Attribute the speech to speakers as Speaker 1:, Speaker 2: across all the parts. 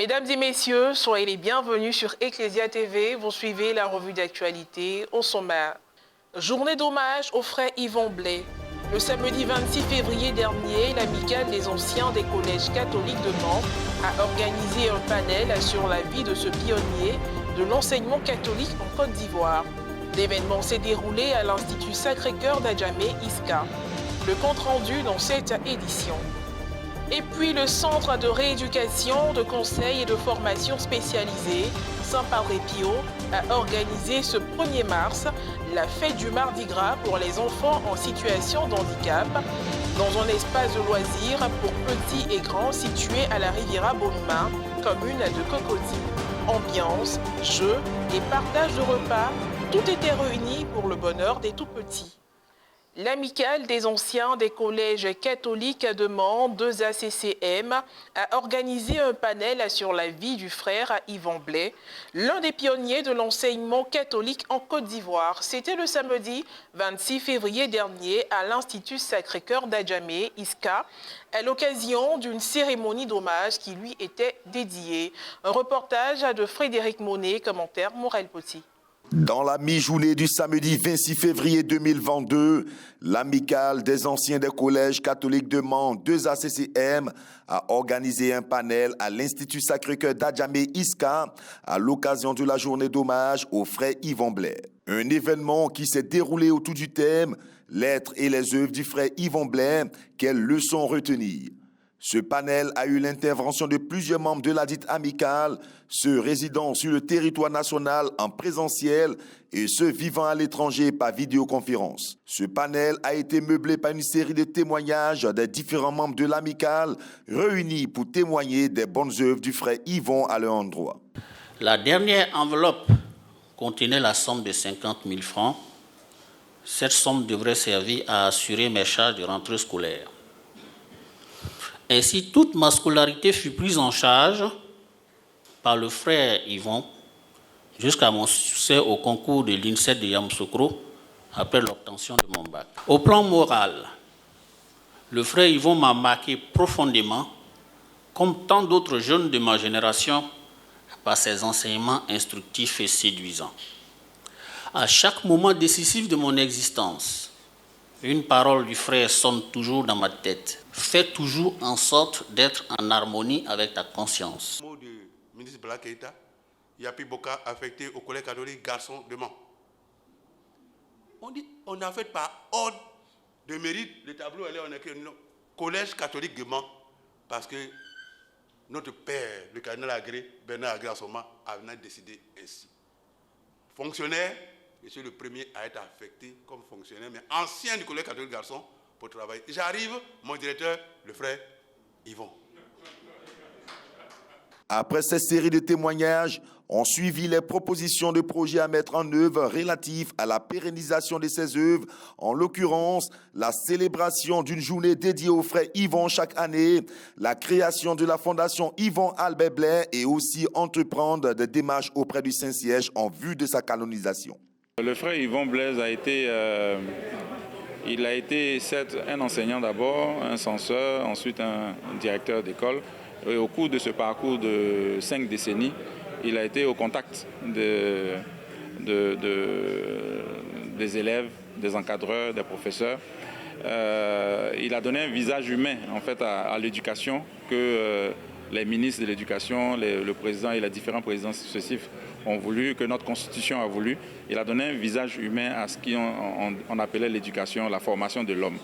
Speaker 1: Mesdames et messieurs, soyez les bienvenus sur Ecclesia TV. Vous suivez la revue d'actualité au sommaire. Journée d'hommage au frère Yvon Blais. Le samedi 26 février dernier, l'amicale des anciens des collèges catholiques de Mans a organisé un panel sur la vie de ce pionnier de l'enseignement catholique en Côte d'Ivoire. L'événement s'est déroulé à l'Institut Sacré-Cœur d'Adjamé, ISCA. Le compte-rendu dans cette édition. Et puis le Centre de rééducation, de conseil et de formation spécialisée, Saint-Padre Pio, a organisé ce 1er mars la fête du Mardi Gras pour les enfants en situation de handicap dans un espace de loisirs pour petits et grands situé à la Riviera Bonuma, commune de Cocody. Ambiance, jeux et partage de repas, tout était réuni pour le bonheur des tout-petits. L'amicale des anciens des collèges catholiques de Mans, 2ACCM, a organisé un panel sur la vie du frère Yvon Blais, l'un des pionniers de l'enseignement catholique en Côte d'Ivoire. C'était le samedi 26 février dernier à l'Institut Sacré-Cœur d'Adjamé, ISCA, à l'occasion d'une cérémonie d'hommage qui lui était dédiée. Un reportage de Frédéric Monet, commentaire Morel Poti.
Speaker 2: Dans la mi-journée du samedi 26 février 2022, l'amicale des anciens des collèges catholiques de Mans, 2ACCM, a organisé un panel à l'Institut Sacré-Cœur d'Adjamé ISCA à l'occasion de la journée d'hommage au frère Yvon Blais. Un événement qui s'est déroulé autour du thème « L'être et les œuvres du frère Yvon Blais, quelles leçons retenir ?» Ce panel a eu l'intervention de plusieurs membres de la dite amicale, ceux résidant sur le territoire national en présentiel et ceux vivant à l'étranger par vidéoconférence. Ce panel a été meublé par une série de témoignages des différents membres de l'amicale réunis pour témoigner des bonnes œuvres du frère Yvon à leur endroit.
Speaker 3: La dernière enveloppe contenait la somme de 50 000 francs. Cette somme devrait servir à assurer mes charges de rentrée scolaire. Ainsi, toute ma scolarité fut prise en charge par le frère Yvon jusqu'à mon succès au concours de l'INSET de Yamoussoukro après l'obtention de mon bac. Au plan moral, le frère Yvon m'a marqué profondément, comme tant d'autres jeunes de ma génération, par ses enseignements instructifs et séduisants. À chaque moment décisif de mon existence, une parole du frère sonne toujours dans ma tête. Fais toujours en sorte d'être en harmonie avec ta conscience.
Speaker 4: Le mot du ministre Bala Keïta, Yapi Boka, affecté au collège catholique garçon de Mans. On dit, on a fait par ordre de mérite, le tableau, on a écrit collège catholique de Mans, parce que notre père, le cardinal Agré, Bernard Agré Assoma, avait décidé ainsi. Fonctionnaire, je suis le premier à être affecté comme fonctionnaire, mais ancien du collège catholique garçon pour travailler. J'arrive, mon directeur, le frère Yvon.
Speaker 2: Après cette série de témoignages, ont suivi les propositions de projets à mettre en œuvre relatifs à la pérennisation de ces œuvres, en l'occurrence la célébration d'une journée dédiée au frère Yvon chaque année, la création de la fondation Yvon Albert Blais et aussi entreprendre des démarches auprès du Saint-Siège en vue de sa canonisation.
Speaker 5: Le frère Yvon Blais a été certes un enseignant d'abord, un censeur, ensuite un directeur d'école. Et au cours de ce parcours de 5 décennies, il a été au contact des élèves, des encadreurs, des professeurs. Il a donné un visage humain en fait à l'éducation que les ministres de l'éducation, le président et les différents présidents successifs ont voulu, que notre constitution a voulu. Il a donné un visage humain à ce qu'on appelait l'éducation, la formation de l'homme.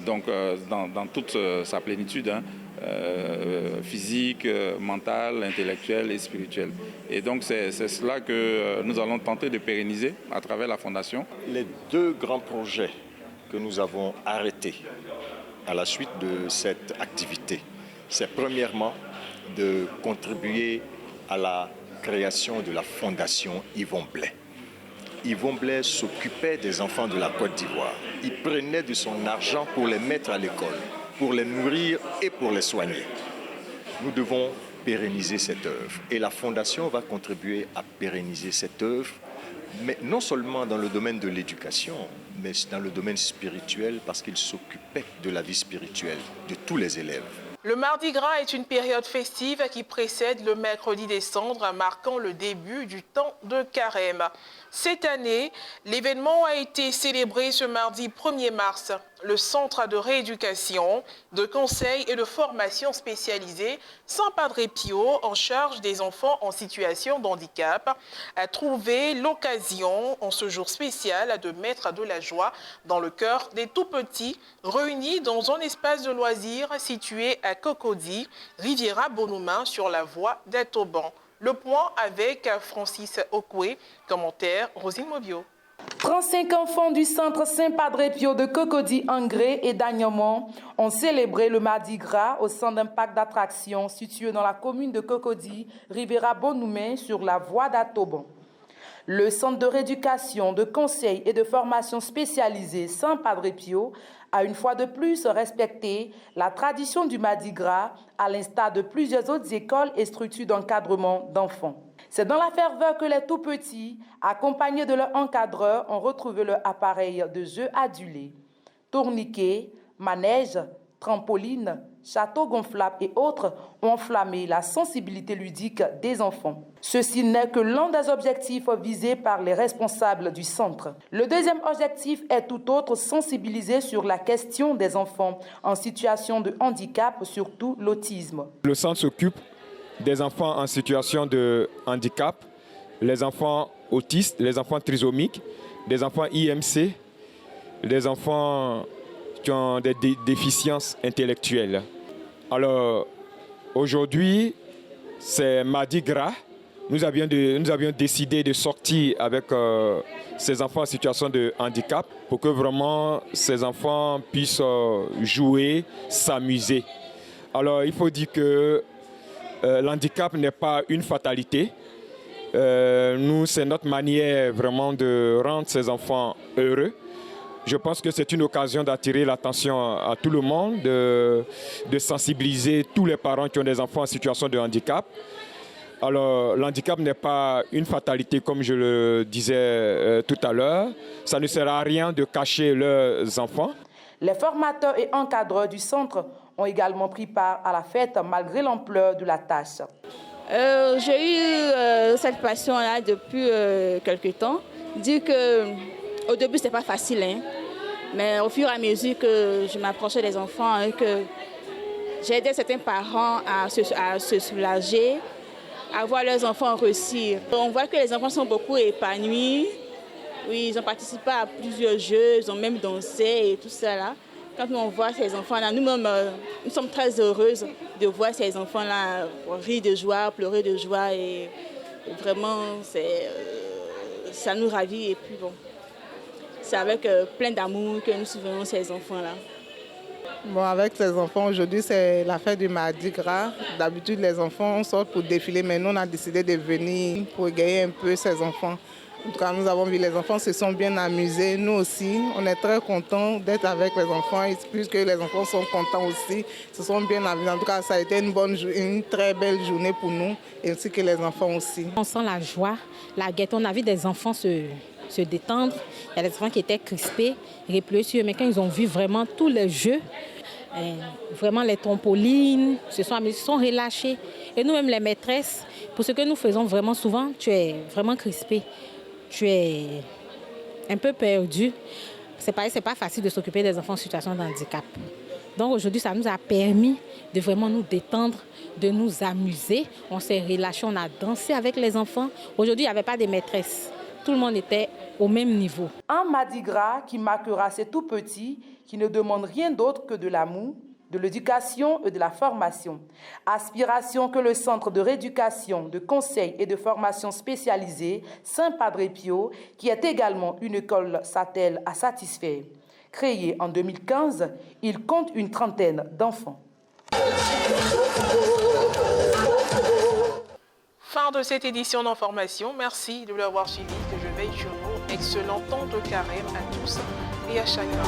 Speaker 5: Donc dans toute sa plénitude, physique, mentale, intellectuelle et spirituelle. Et donc c'est cela que nous allons tenter de pérenniser à travers la Fondation.
Speaker 6: Les 2 grands projets que nous avons arrêtés à la suite de cette activité, c'est premièrement de contribuer à la création de la Fondation Yvon Blais. Yvon Blais s'occupait des enfants de la Côte d'Ivoire. Il prenait de son argent pour les mettre à l'école, pour les nourrir et pour les soigner. Nous devons pérenniser cette œuvre et la Fondation va contribuer à pérenniser cette œuvre, mais non seulement dans le domaine de l'éducation, mais dans le domaine spirituel parce qu'il s'occupait de la vie spirituelle de tous les élèves.
Speaker 1: Le Mardi Gras est une période festive qui précède le mercredi des cendres, marquant le début du temps de carême. Cette année, l'événement a été célébré ce mardi 1er mars. Le Centre de rééducation, de conseil et de formation spécialisé San Padre Pio, en charge des enfants en situation de handicap, a trouvé l'occasion, en ce jour spécial, de mettre de la joie dans le cœur des tout-petits, réunis dans un espace de loisirs situé à Cocody, Riviera Bonoumin, sur la voie d'Atoban. Le point avec Francis Okwe, commentaire Rosine Mobio.
Speaker 7: 35 enfants du centre San Padre Pio de Cocody, Angré et d'Agnomont ont célébré le Mardi Gras au centre d'un parc d'attractions situé dans la commune de Cocody, Riviera Bonoumin, sur la voie d'Atoban. Le centre de rééducation, de conseil et de formation spécialisé San Padre Pio a une fois de plus respecté la tradition du Mardi Gras, à l'instar de plusieurs autres écoles et structures d'encadrement d'enfants. C'est dans la ferveur que les tout-petits, accompagnés de leur encadreur, ont retrouvé leur appareil de jeu adulé. Tourniquets, manèges, trampolines, châteaux gonflables et autres ont enflammé la sensibilité ludique des enfants. Ceci n'est que l'un des objectifs visés par les responsables du centre. Le deuxième objectif est tout autre, sensibiliser sur la question des enfants en situation de handicap, surtout l'autisme.
Speaker 8: Le centre s'occupe des enfants en situation de handicap, les enfants autistes, les enfants trisomiques, des enfants IMC, des enfants qui ont des déficiences intellectuelles. Alors, aujourd'hui, c'est Mardi Gras. Nous avions décidé de sortir avec ces enfants en situation de handicap pour que vraiment ces enfants puissent jouer, s'amuser. Alors, il faut dire que l'handicap n'est pas une fatalité. Nous, c'est notre manière vraiment de rendre ces enfants heureux. Je pense que c'est une occasion d'attirer l'attention à tout le monde, de sensibiliser tous les parents qui ont des enfants en situation de handicap. Alors, l'handicap n'est pas une fatalité, comme je le disais tout à l'heure. Ça ne sert à rien de cacher leurs enfants.
Speaker 7: Les formateurs et encadreurs du centre ont également pris part à la fête malgré l'ampleur de la tâche.
Speaker 9: J'ai eu cette passion-là depuis quelques temps. Dire qu'au début, ce n'était pas facile, hein, mais au fur et à mesure que je m'approchais des enfants, que j'aidais certains parents à se soulager, à voir leurs enfants réussir. On voit que les enfants sont beaucoup épanouis. Oui, ils ont participé à plusieurs jeux, ils ont même dansé et tout ça là. Quand on voit ces enfants-là, nous-mêmes, nous sommes très heureuses de voir ces enfants-là rire de joie, pleurer de joie. Et vraiment, ça nous ravit. Et puis bon, c'est avec plein d'amour que nous suivons ces enfants-là.
Speaker 10: Bon, avec ces enfants, aujourd'hui, c'est la fête du Mardi Gras. D'habitude, les enfants sortent pour défiler, mais nous, on a décidé de venir pour égayer un peu ces enfants. En tout cas, nous avons vu les enfants se sont bien amusés. Nous aussi, on est très contents d'être avec les enfants. Et plus que les enfants sont contents aussi, se sont bien amusés. En tout cas, ça a été une très belle journée pour nous, ainsi que les enfants aussi.
Speaker 11: On sent la joie, la gaieté. On a vu des enfants se détendre. Il y a des enfants qui étaient crispés, réplus, mais quand ils ont vu vraiment tous les jeux, vraiment les trampolines, se sont relâchés. Et nous-mêmes, les maîtresses, pour ce que nous faisons vraiment souvent, tu es vraiment crispé. Tu es un peu perdu. C'est pas facile de s'occuper des enfants en situation de handicap. Donc aujourd'hui, ça nous a permis de vraiment nous détendre, de nous amuser. On s'est relâchés, on a dansé avec les enfants. Aujourd'hui, il n'y avait pas de maîtresse. Tout le monde était au même niveau.
Speaker 7: Un Mardi Gras qui marquera ces tout petits qui ne demandent rien d'autre que de l'amour, de l'éducation et de la formation. Aspiration que le Centre de rééducation, de conseil et de formation spécialisée San Padre Pio, qui est également une école s'attelle à satisfaire. Créé en 2015, il compte une trentaine d'enfants.
Speaker 1: Fin de cette édition d'information. Merci de l'avoir suivi. Que je veille sur vous. Excellent temps de carême à tous et à chacun.